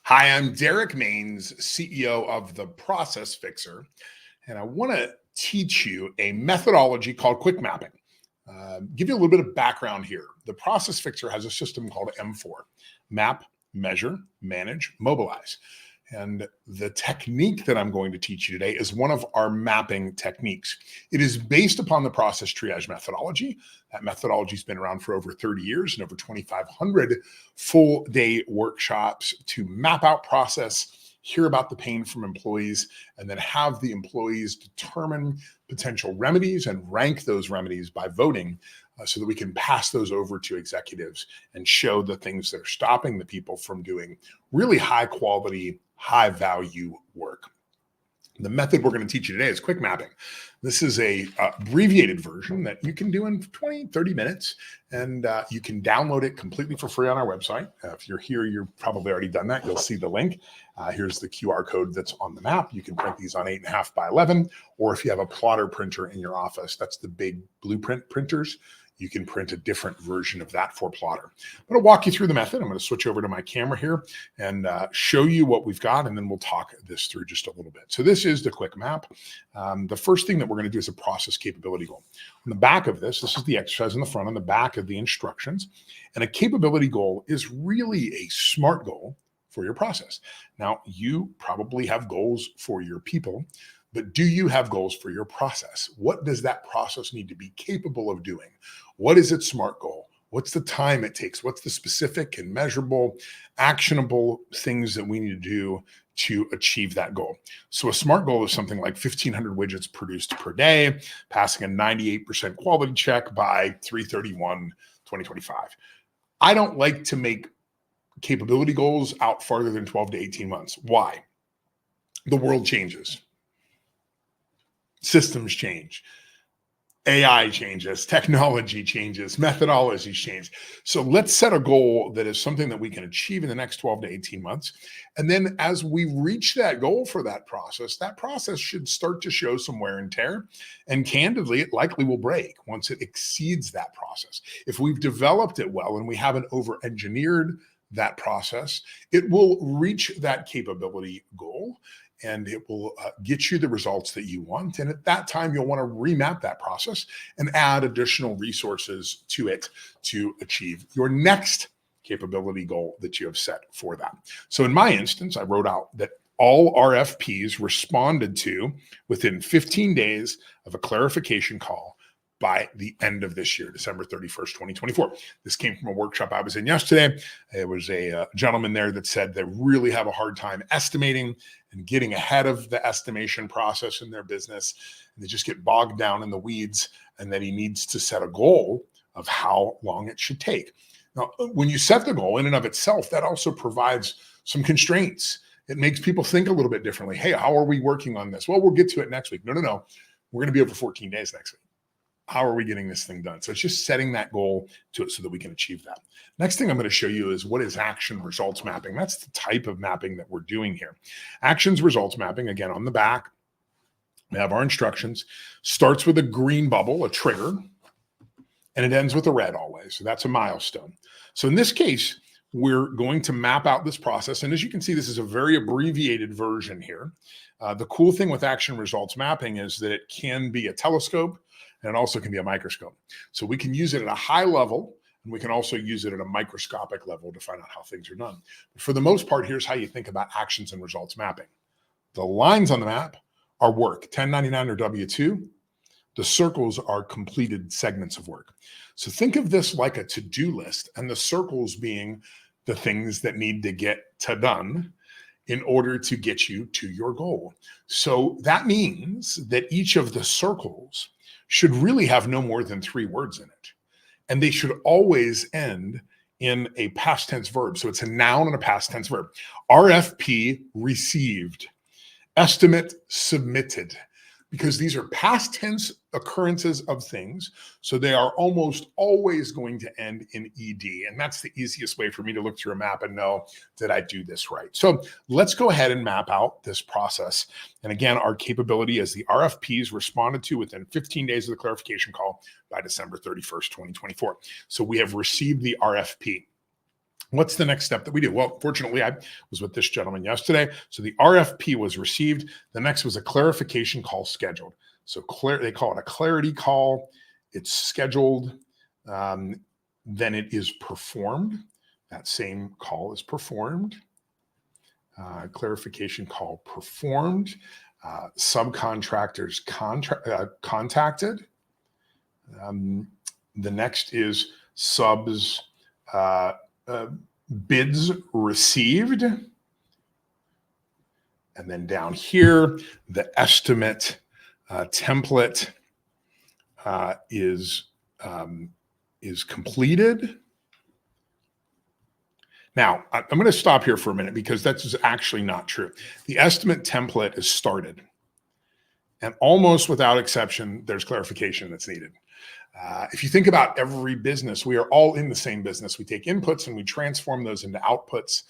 Hi, I'm Derrick Maines, CEO of The Process Fixer, and I want to teach you a methodology called QuickMapping. Give you a little bit of background here. The Process Fixer has a system called M4: map, measure, manage, mobilize. And the technique that I'm going to teach you today is one of our mapping techniques. It is based upon the Process Triage methodology. That methodology has been around for over 30 years and over 2,500 full day workshops to map out process, hear about the pain from employees, and then have the employees determine potential remedies and rank those remedies by voting so that we can pass those over to executives and show the things that are stopping the people from doing really high quality, high value work. The method we're going to teach you today is QuickMapping. This is a abbreviated version that you can do in 20, 30 minutes, and you can download it completely for free on our website. If you're here, you've probably already done that. You'll see the link. Here's the QR code that's on the map. You can print these on 8.5 by 11, or if you have a plotter printer in your office, that's the big blueprint printers. You can print a different version of that for plotter. I'm going to walk you through the method. I'm going to switch over to my camera here and show you what we've got, and then we'll talk this through just a little bit. So this is the quick map. The first thing that we're going to do is a process capability goal. On the back of this is the exercise in the front, on the back of the instructions. And a capability goal is really a SMART goal for your process. Now, you probably have goals for your people, but do you have goals for your process? What does that process need to be capable of doing? What is its SMART goal? What's the time it takes? What's the specific and measurable, actionable things that we need to do to achieve that goal? So a SMART goal is something like 1,500 widgets produced per day, passing a 98% quality check by 3/31/2025. I don't like to make capability goals out farther than 12 to 18 months. Why? The world changes. Systems change, AI changes, technology changes, methodologies change. So let's set a goal that is something that we can achieve in the next 12 to 18 months. And then as we reach that goal for that process should start to show some wear and tear. And candidly, it likely will break once it exceeds that process. If we've developed it well and we haven't over-engineered that process, it will reach that capability goal, and it will get you the results that you want. And at that time, you'll want to remap that process and add additional resources to it to achieve your next capability goal that you have set for that. So in my instance, I wrote out that all RFPs responded to within 15 days of a clarification call by the end of this year, December 31st, 2024. This came from a workshop I was in yesterday. It was a gentleman there that said they really have a hard time estimating and getting ahead of the estimation process in their business. And they just get bogged down in the weeds, and that he needs to set a goal of how long it should take. Now, when you set the goal in and of itself, that also provides some constraints. It makes people think a little bit differently. Hey, how are we working on this? Well, we'll get to it next week. No. We're going to be over 14 days next week. How are we getting this thing done? So it's just setting that goal to it so that we can achieve that. Next thing I'm going to show you is what is action results mapping. That's the type of mapping that we're doing here. Actions results mapping, again, on the back, we have our instructions. Starts with a green bubble, a trigger, and it ends with a red always. So that's a milestone. So in this case, we're going to map out this process. And as you can see, this is a very abbreviated version here. The cool thing with action results mapping is that it can be a telescope, and it also can be a microscope. So we can use it at a high level, and we can also use it at a microscopic level to find out how things are done. But for the most part, here's how you think about actions and results mapping. The lines on the map are work, 1099 or W-2. The circles are completed segments of work. So think of this like a to-do list, and the circles being the things that need to get done in order to get you to your goal. So that means that each of the circles should really have no more than 3 words in it. And they should always end in a past tense verb. So it's a noun and a past tense verb. RFP received, estimate submitted, because these are past tense occurrences of things. So they are almost always going to end in ED. And that's the easiest way for me to look through a map and know that I do this right. So let's go ahead and map out this process. And again, our capability is the RFPs responded to within 15 days of the clarification call by December 31st, 2024. So we have received the RFP. What's the next step that we do? Well, fortunately, I was with this gentleman yesterday. So the RFP was received. The next was a clarification call scheduled. So they call it a clarity call. It's scheduled. Then it is performed. That same call is performed. Clarification call performed. Subcontractors contacted. The next is subs bids received. And then down here, the estimate template is completed. Now, I'm going to stop here for a minute because that's actually not true. The estimate template is started. And almost without exception, there's clarification that's needed. If you think about every business, we are all in the same business. We take inputs and we transform those into outputs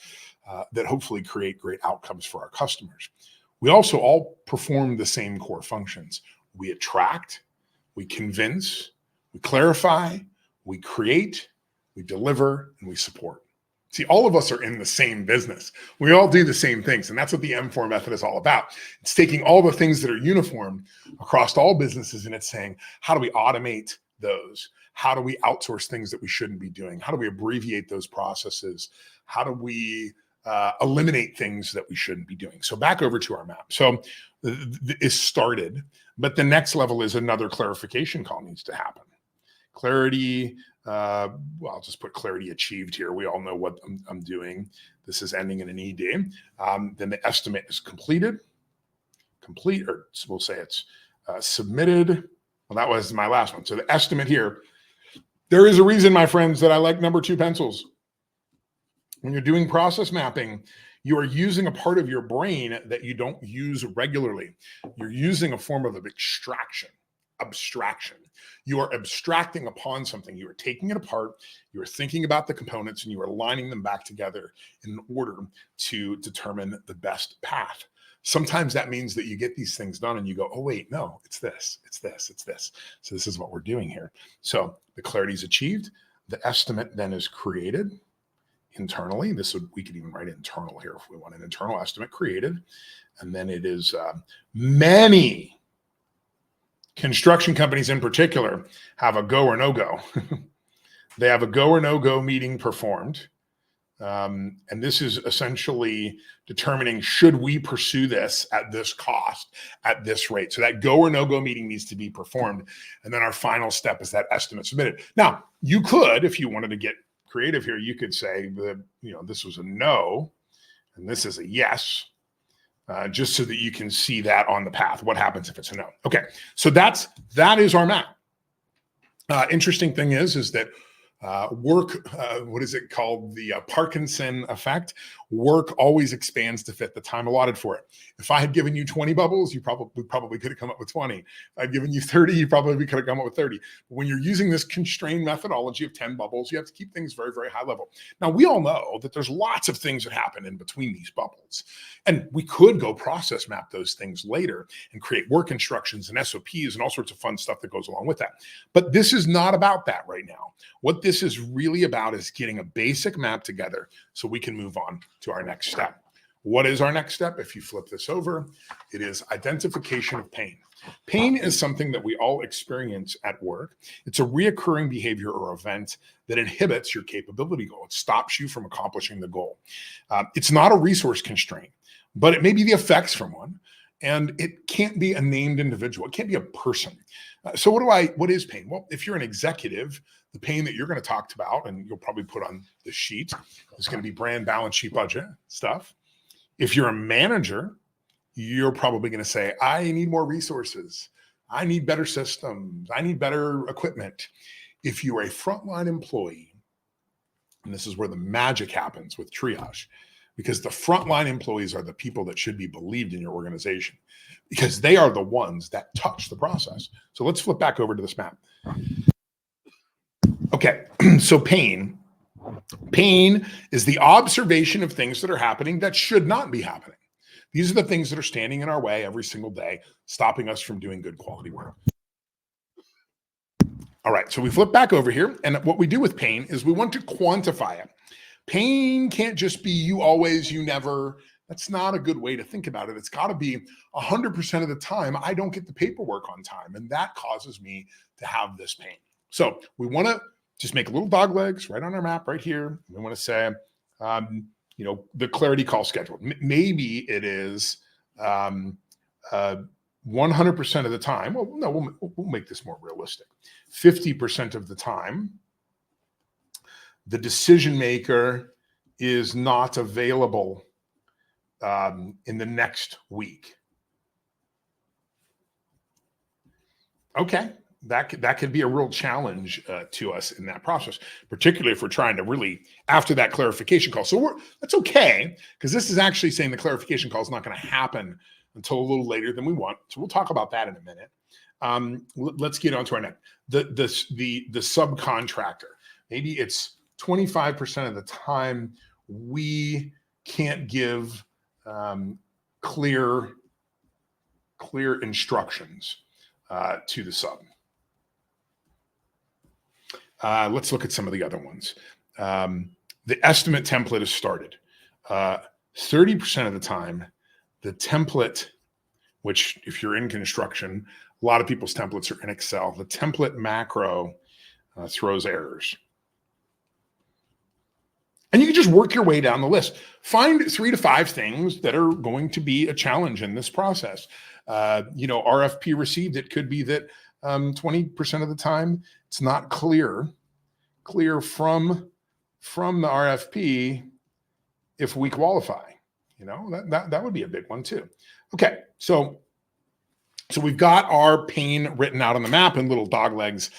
that hopefully create great outcomes for our customers. We also all perform the same core functions. We attract, we convince, we clarify, we create, we deliver, and we support. See, all of us are in the same business. We all do the same things, and that's what the M4 method is all about. It's taking all the things that are uniform across all businesses, and it's saying, how do we automate those? How do we outsource things that we shouldn't be doing? How do we abbreviate those processes? How do we eliminate things that we shouldn't be doing? So back over to our map. So it's started, but the next level is another clarification call needs to happen. Clarity, well, I'll just put clarity achieved here. We all know what I'm doing. This is ending in an ED. Then the estimate is completed, or we'll say it's submitted. Well, that was my last one. So the estimate here, there is a reason, my friends, that I like number 2 pencils. When you're doing process mapping, you are using a part of your brain that you don't use regularly. You're using a form of abstraction. You are abstracting upon something. You are taking it apart. You are thinking about the components and you are lining them back together in order to determine the best path. Sometimes that means that you get these things done and you go, oh, wait, no, it's this, it's this, it's this. So this is what we're doing here. So the clarity is achieved. The estimate then is created internally. We could even write internal here if we want an internal estimate created. And then it is many construction companies in particular have a go or no go. They have a go or no go meeting performed. And this is essentially determining, should we pursue this at this cost, at this rate? So that go or no go meeting needs to be performed. And then our final step is that estimate submitted. Now, you could, if you wanted to get creative here, you could say that, this was a no, and this is a yes. Just so that you can see that on the path. What happens if it's a no? Okay, so that is our map. Interesting thing is that work, what is it called? The Parkinson effect. Work always expands to fit the time allotted for it. If I had given you 20 bubbles, you probably could have come up with 20. If I'd given you 30, you probably could have come up with 30. But when you're using this constrained methodology of 10 bubbles, you have to keep things very, very high level. Now, we all know that there's lots of things that happen in between these bubbles. And we could go process map those things later and create work instructions and SOPs and all sorts of fun stuff that goes along with that. But this is not about that right now. What this is really about is getting a basic map together so we can move on to our next step. What is our next step? If you flip this over, it is identification of pain. Pain is something that we all experience at work. It's a reoccurring behavior or event that inhibits your capability goal. It stops you from accomplishing the goal. It's not a resource constraint, but it may be the effects from one. And it can't be a named individual. It can't be a person. So what is pain? Well, if you're an executive, the pain that you're going to talk about, and you'll probably put on the sheet, is going to be brand, balance sheet, budget stuff. If you're a manager, you're probably going to say, I need more resources. I need better systems. I need better equipment. If you're a frontline employee, and this is where the magic happens with triage, because the frontline employees are the people that should be believed in your organization, because they are the ones that touch the process. So let's flip back over to this map. Okay, so pain is the observation of things that are happening that should not be happening. These are the things that are standing in our way every single day, stopping us from doing good quality work. All right, so we flip back over here, and what we do with pain is we want to quantify it. Pain can't just be you always, you never. That's not a good way to think about it. It's got to be 100% of the time I don't get the paperwork on time, and that causes me to have this pain. So we want to just make little dog legs right on our map right here. We want to say, the clarity call schedule. Maybe it is 100% of the time. Well, no, we'll make this more realistic. 50% of the time, the decision maker is not available in the next week. Okay, that could be a real challenge to us in that process, particularly if we're trying to really after that clarification call. So that's okay, because this is actually saying the clarification call is not going to happen until a little later than we want. So we'll talk about that in a minute. Let's get on to our next. The subcontractor. Maybe it's 25% of the time we can't give clear instructions to the sub. Let's look at some of the other ones. The estimate template is started. 30% of the time, the template, which if you're in construction, a lot of people's templates are in Excel. The template macro throws errors. And you can just work your way down the list. Find 3 to 5 things that are going to be a challenge in this process. RFP received, it could be that 20% of the time it's not clear from the RFP if we qualify. That would be a big one too. Okay, so we've got our pain written out on the map in little dog legs.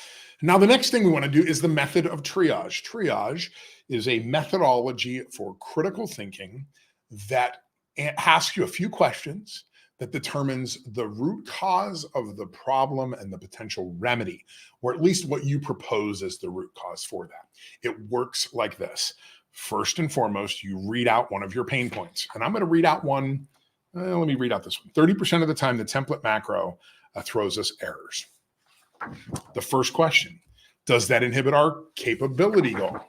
Now the next thing we want to do is the method of triage. Triage is a methodology for critical thinking that asks you a few questions that determines the root cause of the problem and the potential remedy, or at least what you propose as the root cause for that. It works like this. First and foremost, you read out one of your pain points. And I'm going to read out one. Let me read out this one. 30% of the time, the template macro throws us errors. The first question, does that inhibit our capability goal?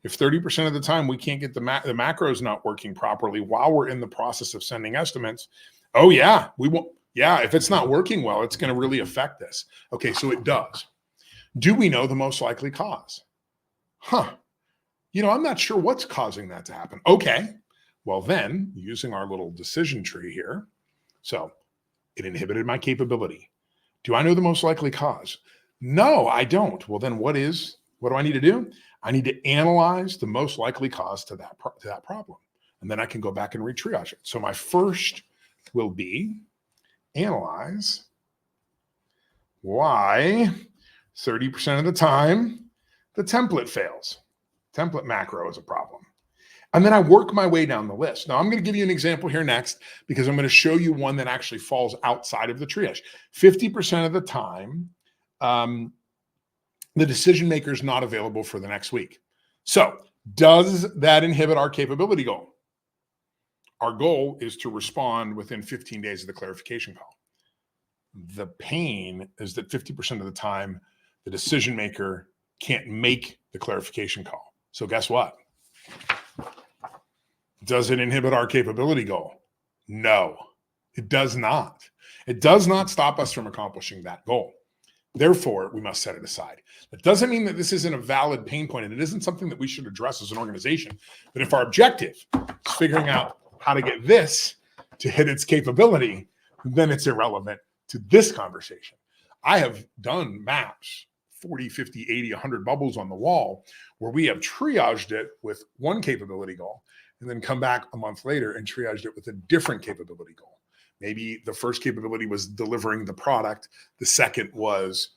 If 30% of the time we can't get the macros not working properly while we're in the process of sending estimates, oh yeah, we won't. Yeah, if it's not working well, it's going to really affect this. Okay, so it does. Do we know the most likely cause? I'm not sure what's causing that to happen. Okay, well then, using our little decision tree here, so it inhibited my capability. Do I know the most likely cause? No, I don't. Well then what do I need to do? I need to analyze the most likely cause to that problem. And then I can go back and retriage it. So my first will be analyze why 30% of the time the template fails. Template macro is a problem. And then I work my way down the list. Now I'm going to give you an example here next because I'm going to show you one that actually falls outside of the triage. 50% of the time, the decision maker is not available for the next week. So does that inhibit our capability goal? Our goal is to respond within 15 days of the clarification call. The pain is that 50% of the time, the decision maker can't make the clarification call. So guess what? Does it inhibit our capability goal? No, it does not. It does not stop us from accomplishing that goal. Therefore, we must set it aside. That doesn't mean that this isn't a valid pain point and it isn't something that we should address as an organization. But if our objective is figuring out how to get this to hit its capability, then it's irrelevant to this conversation. I have done maps, 40, 50, 80, 100 bubbles on the wall, where we have triaged it with one capability goal and then come back a month later and triaged it with a different capability goal. Maybe the first capability was delivering the product. The second was,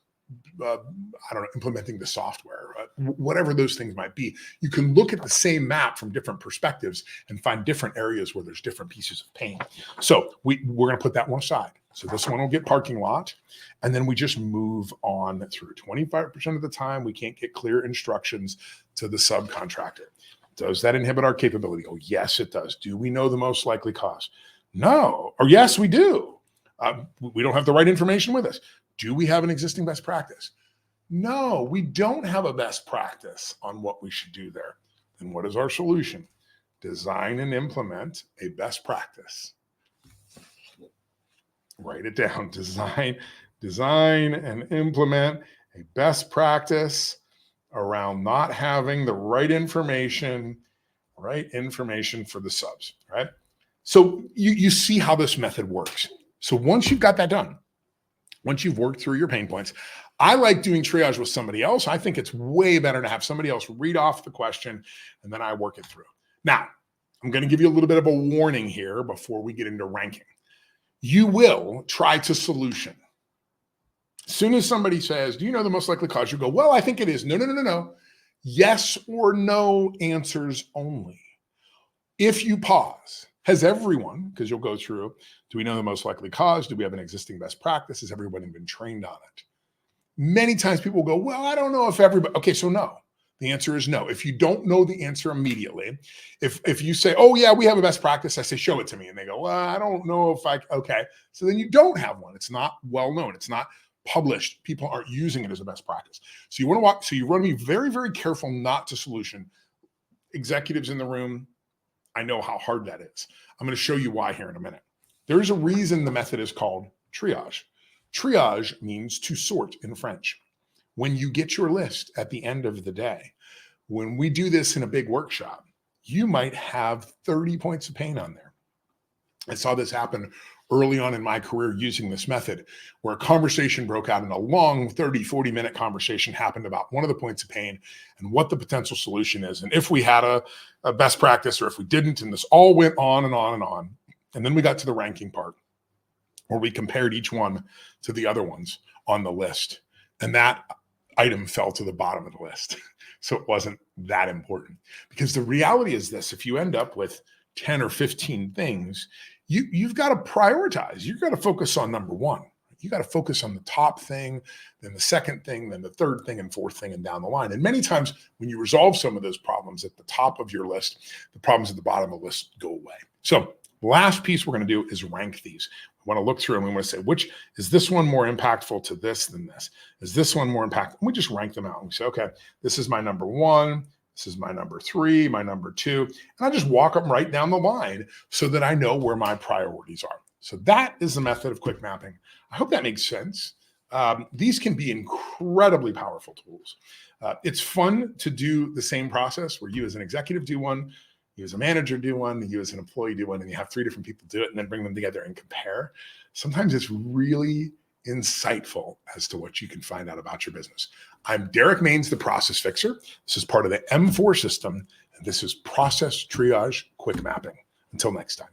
implementing the software, whatever those things might be. You can look at the same map from different perspectives and find different areas where there's different pieces of pain. So we're going to put that one aside. So this one will get parking lot. And then we just move on through. 25% of the time, we can't get clear instructions to the subcontractor. Does that inhibit our capability? Oh, yes, it does. Do we know the most likely cause? No. Or yes, we do. We don't have the right information with us. Do we have an existing best practice? No, we don't have a best practice on what we should do there. And what is our solution? Design and implement a best practice. Write it down. Design and implement a best practice around not having the right information for the subs, right? So you see how this method works. So once you've got that done, once you've worked through your pain points, I like doing triage with somebody else. I think it's way better to have somebody else read off the question and then I work it through. Now, I'm going to give you a little bit of a warning here before we get into ranking. You will try to solution. As soon as somebody says, do you know the most likely cause? You go, well, I think it is. No. Yes or no answers only. If you pause, has everyone, because you'll go through, do we know the most likely cause? Do we have an existing best practice? Has everybody been trained on it? Many times people go, well, I don't know if everybody, okay, so no. The answer is no. If you don't know the answer immediately, if you say, oh yeah, we have a best practice, I say, show it to me. And they go, well, I don't know if okay. So then you don't have one. It's not well known. It's not published. People aren't using it as a best practice. So you want to be very, very careful not to solution. Executives in the room, I know how hard that is. I'm going to show you why here in a minute. There's a reason the method is called triage. Triage means to sort in French. When you get your list at the end of the day, when we do this in a big workshop, you might have 30 points of pain on there. I saw this happen early on in my career using this method, where a conversation broke out and a long 30, 40-minute conversation happened about one of the points of pain and what the potential solution is. And if we had a best practice or if we didn't, and this all went on and on and on. And then we got to the ranking part where we compared each one to the other ones on the list. And that item fell to the bottom of the list. So it wasn't that important, because the reality is this: if you end up with 10 or 15 things, you've got to prioritize. You've got to focus on number one. You got to focus on the top thing, then the second thing, then the third thing, and fourth thing, and down the line. And many times when you resolve some of those problems at the top of your list, the problems at the bottom of the list go away. So last piece we're going to do is rank these. We want to look through and we want to say, which is this one more impactful to this than this? Is this one more impactful? And we just rank them out. And we say, okay, this is my number one. This is my number three, my number two. And I just walk them right down the line so that I know where my priorities are. So that is the method of QuickMapping. I hope that makes sense. These can be incredibly powerful tools. It's fun to do the same process where you as an executive do one, you as a manager do one, you as an employee do one, and you have 3 different people do it and then bring them together and compare. Sometimes it's really insightful as to what you can find out about your business. I'm Derrick Maines, the Process Fixer. This is part of the M4 system, and this is Process Triage QuickMapping. Until next time.